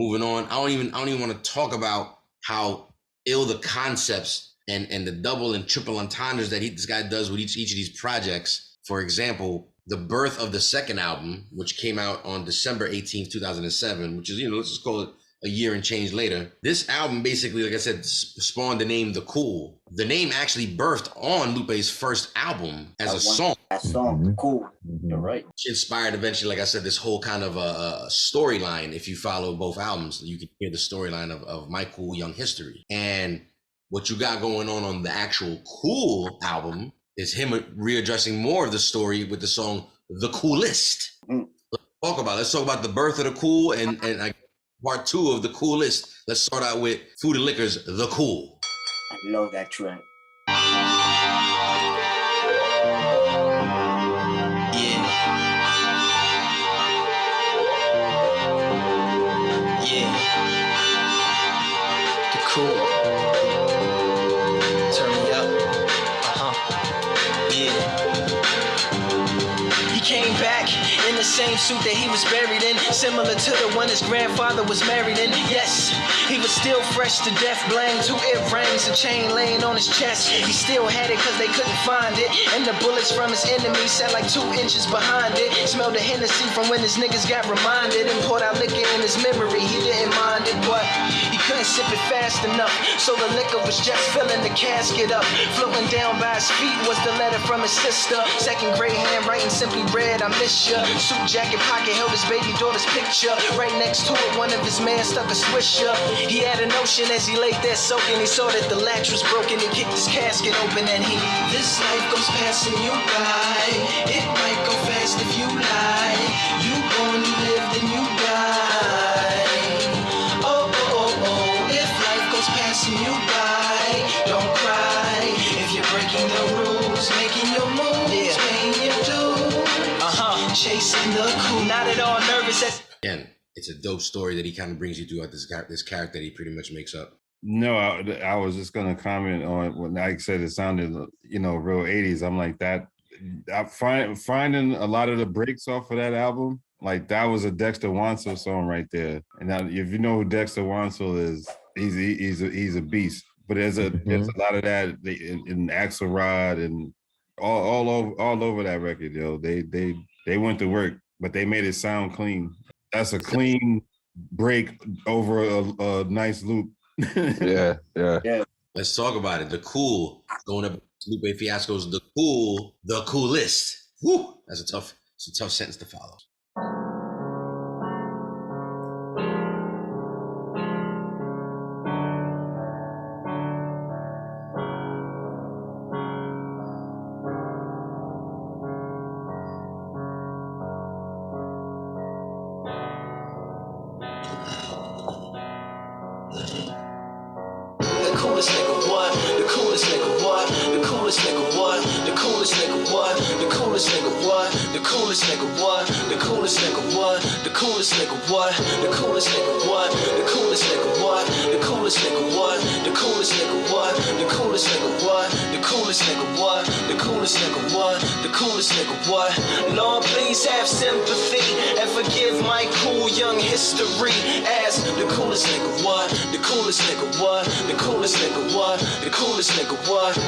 Moving on, I don't even want to talk about how ill the concepts and the double and triple entendres that this guy does with each of these projects. For example, the birth of the second album, which came out on December 18th, 2007, which is, let's just call it a year and change later. This album basically, like I said, spawned the name The Cool. The name actually birthed on Lupe's first album as a song. That song, The Cool. You're right. Which inspired eventually, like I said, this whole kind of storyline. If you follow both albums, you can hear the storyline of My Cool Young History. And what you got going on the actual Cool album is him readdressing more of the story with the song The Coolest. Let's talk about the birth of The Cool and part 2 of The Coolest. Let's start out with Food and Liquor's The Cool. I love that track. Yeah. The Cool. Turn me up. Yeah. He came back in the same suit that he was buried in, similar to the one his grandfather was married in. Yes, he was still fresh to death, blang, 2 earrings, a chain laying on his chest. He still had it cause they couldn't find it, and the bullets from his enemies sat like 2 inches behind it. Smelled the Hennessy from when his niggas got reminded, and poured out liquor in his memory. He didn't mind it, but he couldn't sip it fast enough, so the liquor was just filling the casket up. Floating down by his feet was the letter from his sister. Second grade handwriting, simply read, I miss ya. Suit jacket pocket held his baby daughter's picture. Right next to it, one of his men stuck a swisher. He had a notion as he laid there soaking. He saw that the latch was broken. He kicked his casket open and he, this life goes past and you die. It might go fast if you lie. You born, you live, then you die. Oh, oh, oh, oh. If life goes past and you die, don't cry. If you're breaking the rules, making your moves, paying your dues. Chasing the cool, not at all nervous. Again, it's a dope story that he kind of brings you throughout this character that he pretty much makes up. No, I was just going to comment on what Nike said. It sounded, real 80s. I'm like that. Finding a lot of the breaks off of that album, like that was a Dexter Wansel song right there. And now, if you know who Dexter Wansel is, he's a beast. But there's a lot of that in Axelrod and all over that record, yo. They went to work, but they made it sound clean. That's a clean break over a nice loop. Yeah. Let's talk about it. The Cool, going up Lupe Fiasco's The Cool, The Coolest. Woo! That's a tough sentence to follow. coolest nigga what? The coolest nigga what? The coolest nigga what? The coolest nigga what? The coolest nigga what? The coolest nigga what? The coolest nigga what? The coolest nigga what? The coolest nigga what? The coolest nigga what? The coolest nigga what? The coolest nigga what? The coolest nigga what? The coolest nigga what? The coolest nigga what? The coolest nigga what? Lord, please have sympathy and forgive my cool young history as the coolest nigga what? The coolest nigga what? The coolest nigga what? The coolest nigga what?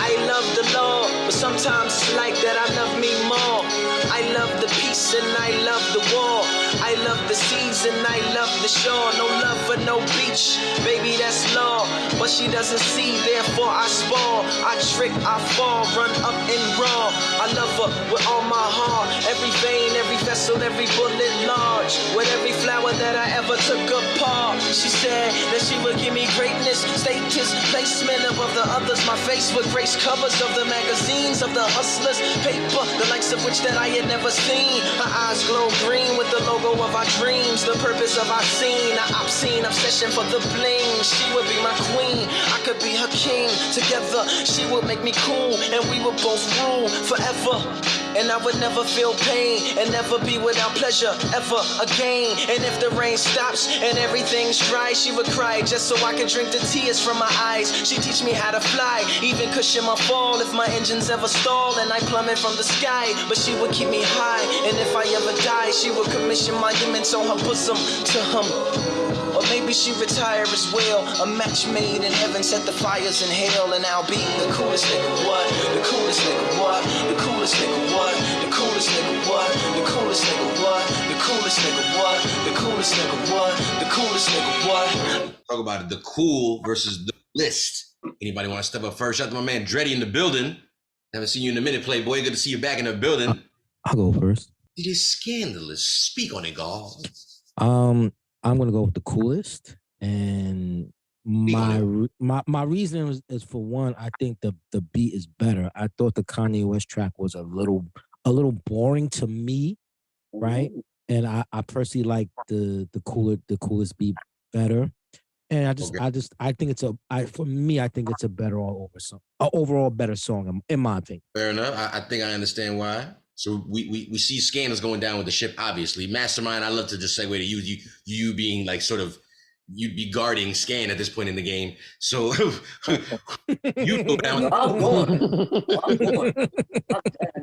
I love the law, but sometimes it's like that I love me more. I love the peace and I love the war. I love the seas and I love the shore. No love for no beach, baby, that's law. But she doesn't see, therefore I spoil. I trick, I fall, run up and raw. I love her with all my heart. Every vein, every vessel, every bullet large. With every flower that I ever took apart. She said that she would give me greatness, status, placement above the others. My face would grace covers of the magazines of the hustlers, paper, the likes of which that I had never seen. Her eyes glow green with the logo of our dreams, the purpose of our scene, our obscene obsession for the bling. She would be my queen, I could be her king. Together, she would make me cool, and we would both rule forever. And I would never feel pain and never be without pleasure ever again. And if the rain stops and everything's dry, she would cry just so I could drink the tears from my eyes. She teach me how to fly, even cushion my fall if my engines ever stall and I plummet from the sky. But she would keep me high, and if I ever die, she would commission monuments on her bosom to him. Or maybe she retire as well. A match made in heaven, set the fires in hell, and I'll be the coolest nigga, what? The coolest nigga, what? The coolest nigga, what? The coolest nigga, what? The coolest nigga, what? The coolest nigga, what? The coolest nigga, what? The coolest nigga, what? Talk about it, the cool versus the list. Anybody want to step up first? Shout out to my man Dreddy in the building. Haven't seen you in a minute, Playboy. Good to see you back in the building. I'll go first. It is scandalous. Speak on it, God. I'm gonna go with the coolest, and my reason is for one, I think the beat is better. I thought the Kanye West track was a little boring to me, right? And I personally like the coolest beat better. And I think it's for me, I think it's a better overall better song in my opinion. Fair enough. I think I understand why. So we see scandals going down with the ship, obviously. Mastermind, I love to just segue to you being like sort of, you'd be guarding Scan at this point in the game. So you go down. I'm going.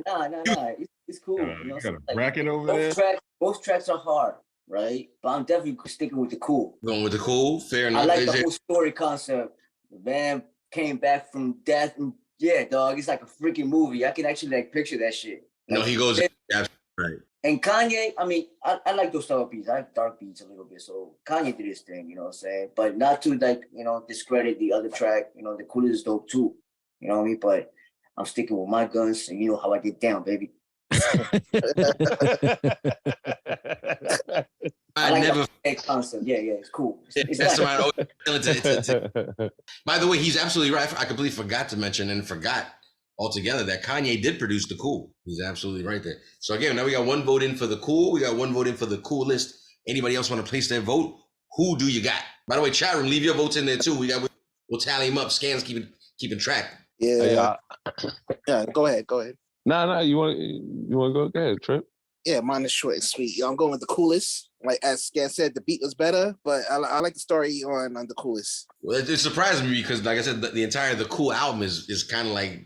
Nah. It's cool. You got a bracket over there? Both tracks are hard, right? But I'm definitely sticking with the cool. Going with the cool, fair enough. I like the whole story concept. The man came back from death. And yeah, dog, it's like a freaking movie. I can actually like picture that shit. No, he goes, right. And Kanye, I mean, I like those type of beats. I like dark beats a little bit. So Kanye did his thing, you know what I'm saying? But not to like, discredit the other track. The coolest is dope too. You know what I mean? But I'm sticking with my guns, and you know how I get down, baby. I like never that concept. Yeah, it's cool. It's nice. By the way, he's absolutely right. I completely forgot to mention and forgot altogether that Kanye did produce the cool. He's absolutely right there. So again, now we got one vote in for the cool. We got one vote in for the coolest. Anybody else want to place their vote? Who do you got? By the way, chat room, leave your votes in there too. We'll tally them up. Scan's keeping track. Yeah. Yeah. Go ahead. Nah. You want to go? Go ahead, Trip. Yeah, mine is short and sweet. I'm going with the coolest. Like as Scan said, the beat was better, but I like the story on the coolest. Well, it surprised me because, like I said, the entire The Cool album is kind of like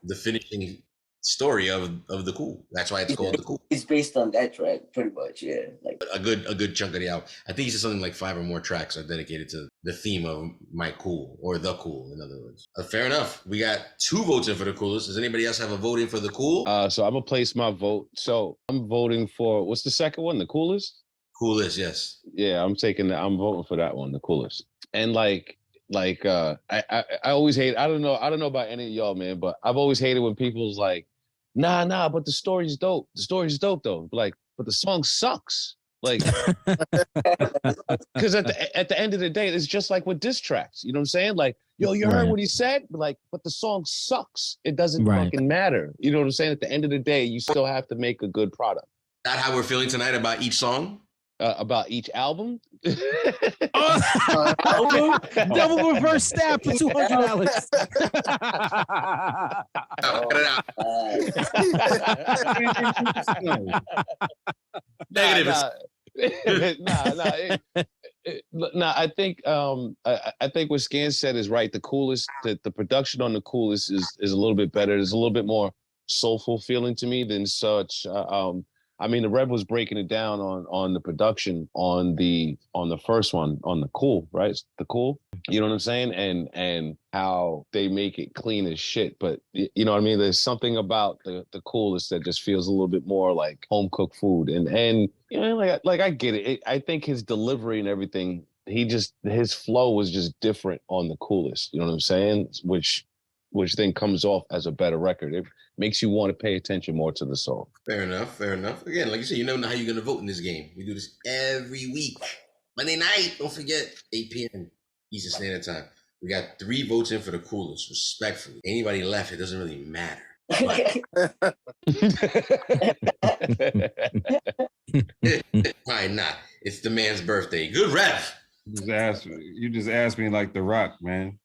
the finishing story of the cool. That's why it's called The Cool. It's based on that track, pretty much. Yeah, like a good chunk of the album. I think he said something like 5 or more tracks are dedicated to the theme of my cool, or the cool, in other words. Fair enough. We got 2 votes in for the coolest. Does anybody else have a vote in for the cool? So I'm gonna place my vote. So I'm voting for, what's the second one? The coolest? Coolest, yes. Yeah, I'm voting for that one, the coolest. And I always hate, I don't know about any of y'all, man, but I've always hated when people's like, nah, but the story's dope. The story's dope though. Like, but the song sucks. Like, because at the end of the day, it's just like with diss tracks. You know what I'm saying? Like, yo, you heard what he said? Like, but the song sucks. It doesn't fucking matter. You know what I'm saying? At the end of the day, you still have to make a good product. Is that how we're feeling tonight about each song? About each album? Double reverse stab for $200. Negative. I think what Scan said is right. The coolest, the production on the coolest is a little bit better. There's a little bit more soulful feeling to me than such. I mean, the Rev was breaking it down on the production on the first one, on the cool, right? The cool, you know what I'm saying? And how they make it clean as shit. But you know what I mean? There's something about the coolest that just feels a little bit more like home cooked food. And you know, like I get it. I think his delivery and everything, his flow was just different on the coolest. You know what I'm saying? Which then comes off as a better record. It makes you want to pay attention more to the song. Fair enough. Again, like you said, you never know how you're going to vote in this game. We do this every week. Monday night, don't forget, 8 p.m. Eastern Standard Time. We got 3 votes in for the coolest, respectfully. Anybody left, it doesn't really matter. Why not? It's the man's birthday. Good Rev. You just asked me like The Rock, man.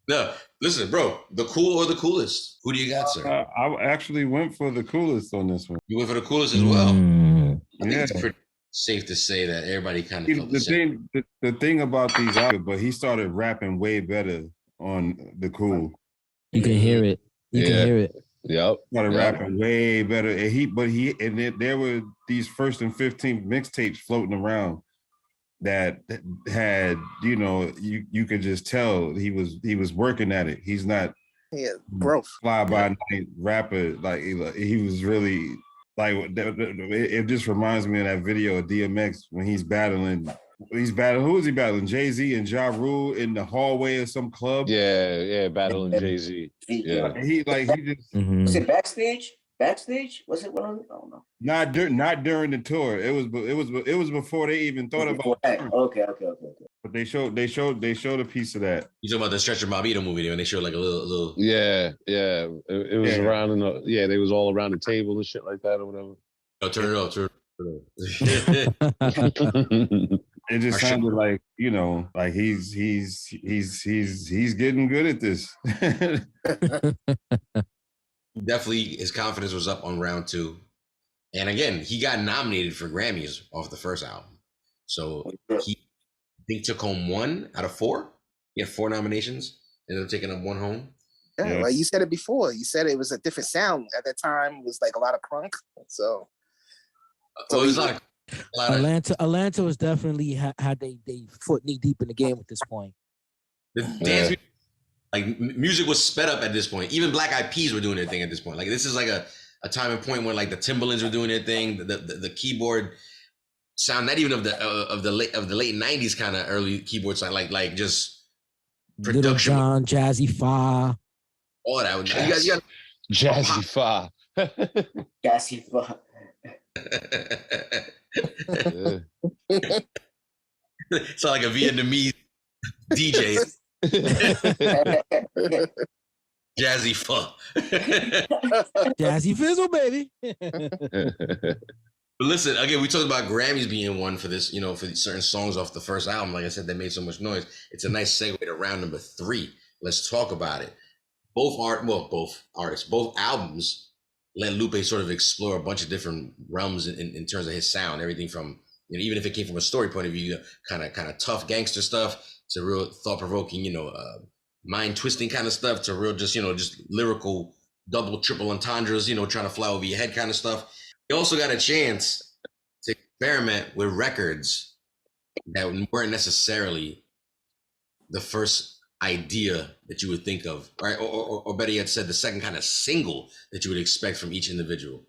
No, listen, bro. The cool or the coolest? Who do you got, sir? I actually went for the coolest on this one. You went for the coolest as well. I think Yeah. it's pretty safe to say that everybody kind of felt the The same. the thing about these albums, but he started rapping way better on the cool. You can hear it. You can Yeah. hear it. Yep. Started Yep. rapping way better, and there were these first and 15th mixtapes floating around that had, you know, you could just tell he was working at it. He's not Yeah, growth. fly by night rapper. Like he was really like it just reminds me of that video of DMX when he's battling. Who is he battling? Jay-Z and Ja Rule in the hallway of some club. Yeah, battling Jay-Z. Yeah. He just Mhm. Was it backstage? Backstage? Was it one of them? I don't know. not during the tour. It was before they even thought about it. Okay. But they showed a piece of that. You talking about the Stretcher Mobito movie there, and they showed like a little. Yeah. It was Yeah. around they was all around the table and shit like that or whatever. Oh, turn it off. Turn it off. It just sounded like, you know, like he's getting good at this. Definitely, his confidence was up on round 2, and again, he got nominated for Grammys off the first album. So he, I think, took home 1 out of 4. He had 4 nominations, ended up taking up 1 home. Yeah, like you said it before. You said it was a different sound at that time. It was like a lot of crunk. So it was like a lot of Atlanta was definitely had they foot knee deep in the game at this point. the dance. Like music was sped up at this point. Even Black Eyed Peas were doing their thing at this point. Like this is like a time and point where like the Timbalands were doing their thing. The keyboard sound, not even of the late 90s kind of early keyboard sound, like just Little production. John, Jazzy Fa. All that. You got Jazzy Fa. Gassy fuck. Sound like a Vietnamese DJ. Jazzy fuck. Jazzy Fizzle, baby. But listen, again, we talked about Grammys being one for this, you know, for certain songs off the first album. Like I said, that made so much noise. It's a nice segue to round number 3. Let's talk about it. Both artists, both albums let Lupe sort of explore a bunch of different realms in terms of his sound. Everything from, you know, even if it came from a story point of view, kind of tough gangster stuff to real thought-provoking, you know, mind-twisting kind of stuff to real just, you know, just lyrical double, triple entendres, you know, trying to fly over your head kind of stuff. He also got a chance to experiment with records that weren't necessarily the first idea that you would think of, right? Or better yet said, the second kind of single that you would expect from each individual.